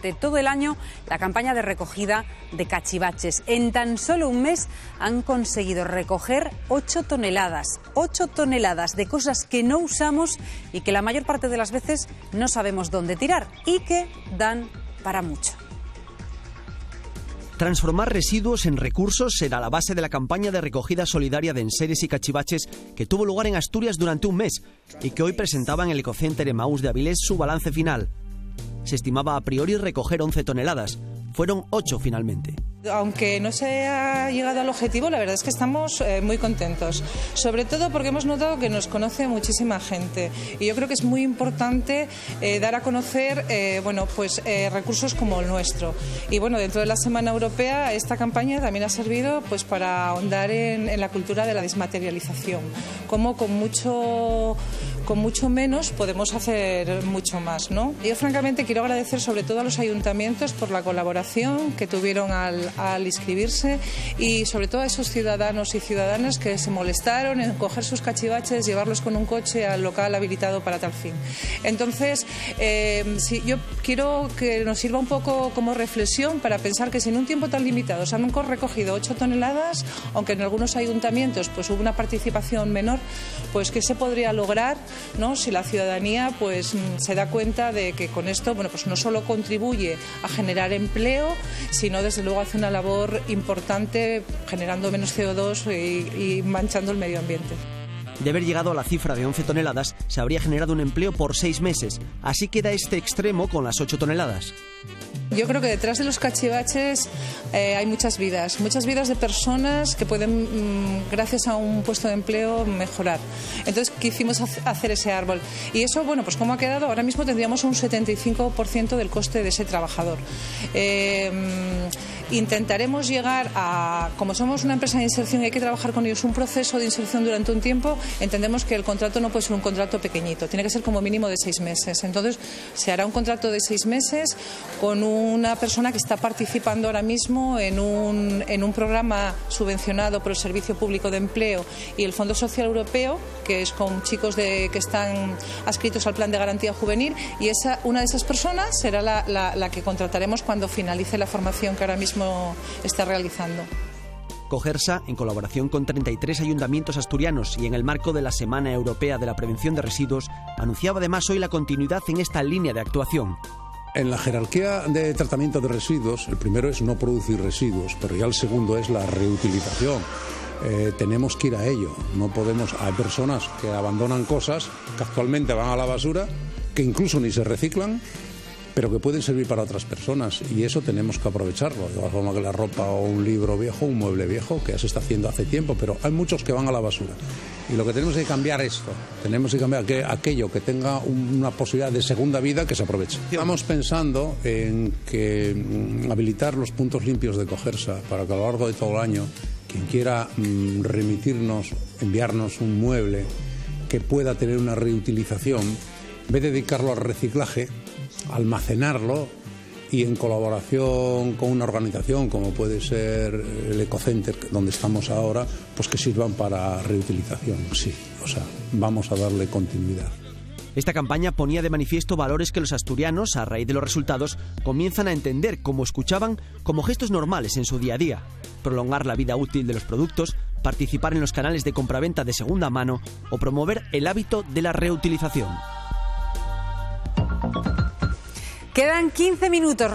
Durante todo el año, la campaña de recogida de cachivaches. En tan solo un mes han conseguido recoger 8 toneladas. 8 toneladas de cosas que no usamos y que la mayor parte de las veces no sabemos dónde tirar y que dan para mucho. Transformar residuos en recursos será la base de la campaña de recogida solidaria de enseres y cachivaches que tuvo lugar en Asturias durante un mes y que hoy presentaba en el Ecocenter Emaús de Avilés su balance final. Se estimaba a priori recoger 11 toneladas. Fueron 8 finalmente. Aunque no se ha llegado al objetivo, la verdad es que estamos muy contentos. Sobre todo porque hemos notado que nos conoce muchísima gente. Y yo creo que es muy importante dar a conocer recursos como el nuestro. Y bueno, dentro de la Semana Europea, esta campaña también ha servido pues para ahondar en la cultura de la desmaterialización. Como con mucho menos podemos hacer mucho más, ¿no? Yo francamente quiero agradecer sobre todo a los ayuntamientos por la colaboración que tuvieron al inscribirse y sobre todo a esos ciudadanos y ciudadanas que se molestaron en coger sus cachivaches, llevarlos con un coche al local habilitado para tal fin. Entonces, yo quiero que nos sirva un poco como reflexión para pensar que si en un tiempo tan limitado se han recogido 8 toneladas, aunque en algunos ayuntamientos pues hubo una participación menor, pues que se podría lograr, ¿no? Si la ciudadanía pues se da cuenta de que con esto pues no solo contribuye a generar empleo, sino desde luego hace una labor importante generando menos CO2 y manchando el medio ambiente. De haber llegado a la cifra de 11 toneladas, se habría generado un empleo por 6 meses. Así queda este extremo con las 8 toneladas. Yo creo que detrás de los cachivaches hay muchas vidas de personas que pueden, gracias a un puesto de empleo, mejorar. Entonces quisimos hacer ese árbol. Y eso, bueno, pues ¿cómo ha quedado? Ahora mismo tendríamos un 75% del coste de ese trabajador. Intentaremos llegar a, como somos una empresa de inserción y hay que trabajar con ellos un proceso de inserción durante un tiempo, entendemos que el contrato no puede ser un contrato pequeñito, tiene que ser como mínimo de 6 meses. Entonces se hará un contrato de 6 meses con una persona que está participando ahora mismo en un programa subvencionado por el Servicio Público de Empleo y el Fondo Social Europeo, que es con chicos que están adscritos al Plan de Garantía Juvenil, y una de esas personas será la que contrataremos cuando finalice la formación que ahora mismo está realizando. Cogersa, en colaboración con 33 ayuntamientos asturianos y en el marco de la Semana Europea de la Prevención de Residuos, anunciaba además hoy la continuidad en esta línea de actuación. En la jerarquía de tratamiento de residuos, el primero es no producir residuos, pero ya el segundo es la reutilización. Tenemos que ir a ello. No podemos. Hay personas que abandonan cosas que actualmente van a la basura, que incluso ni se reciclan, pero que pueden servir para otras personas, y eso tenemos que aprovecharlo. De igual forma que la ropa o un libro viejo, un mueble viejo, que ya se está haciendo hace tiempo, pero hay muchos que van a la basura. Y lo que tenemos que cambiar es esto. Tenemos que cambiar aquello que tenga una posibilidad de segunda vida, que se aproveche. Estamos pensando en que habilitar los puntos limpios de Cogersa para que a lo largo de todo el año quien quiera remitirnos, enviarnos un mueble que pueda tener una reutilización, en vez de dedicarlo al reciclaje, almacenarlo y en colaboración con una organización como puede ser el Ecocenter, donde estamos ahora, pues que sirvan para reutilización. Sí, vamos a darle continuidad. Esta campaña ponía de manifiesto valores que los asturianos, a raíz de los resultados, comienzan a entender, como escuchaban, como gestos normales en su día a día. Prolongar la vida útil de los productos, participar en los canales de compraventa de segunda mano o promover el hábito de la reutilización. Quedan 15 minutos.